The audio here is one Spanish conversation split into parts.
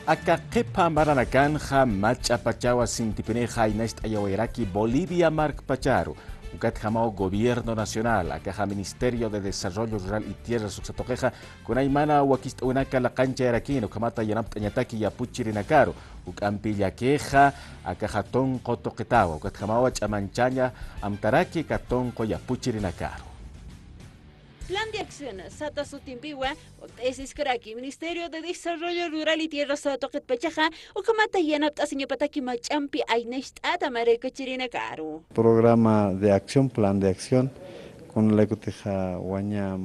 Acá qepa maranakanja Mach'apachawa sintipineja aynacht'ayawayraki Bolivia markpacharu. Ukat jamao Gobierno Nacional, acá Ministerio de Desarrollo Rural y Tierras uxatoqueja, con aymana wakist'unaka la cancha eraquino, ukamata yanapt'ataniwa y achuyirinakaru, ukampi yaqueja, acá tunqu tuqitawa, ukat jamao chamanchaña amtataraki tunqu y achuyirinakaru. Plan de acción, Sata Sutimpiwa, Esiskaraki, Ministerio de Desarrollo Rural y Tierras, tuqitpacha, ukhamata yanapt'atanakaruxa, Mach'ampi, aynacht'atarakini. Programa de acción, plan de acción, con la coteja guaña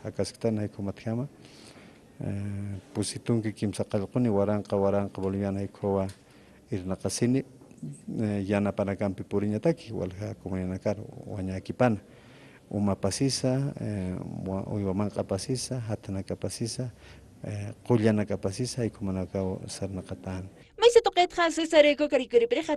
acasctana y comatjama. Pusitun que kimsaqalquni waranqa boliviana y coa irnaqasini, yanapanakampi puriyañataki, walha comuninacar guaña akipana. Uma pasisa, uywamanqa pasisa, jathanakasa pasisa, qullanaqa y kumanakaw sarnaqatan. Maisa tuqitqa César Cocarico irpiritxa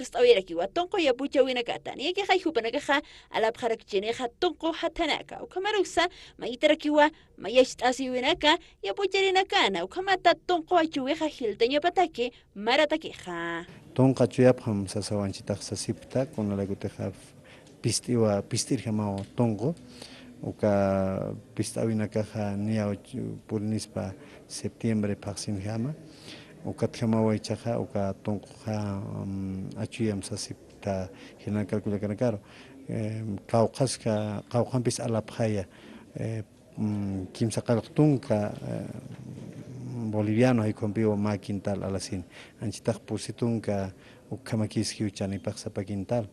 tunqu y achuwirinakarusa, que hayupanakaja alapxarakchineja tunqu jathanaka, ukhamaraki, maytarakiwa, mayasht'asiwinaka, y achuyirinakana, ukhamata tunqu achuwixa jiltayapxañapataki, maratakixa. Tunqu achuyapxam sasawanchitaq sasipta, con la coteja pistirjamao tunqu, uka pistawinakaja niaw purinispa septiembre paqsinjama, ukatjamawaychaja uka tunquja achuyam sasipta jiltayapxañapataki, qawqanpis alapjaya kimsaqalqtunqa boliviano hay convivo ma quintal alasin anchitaq pusitunqa ukhamakis hiuchanipaq sapa quintal.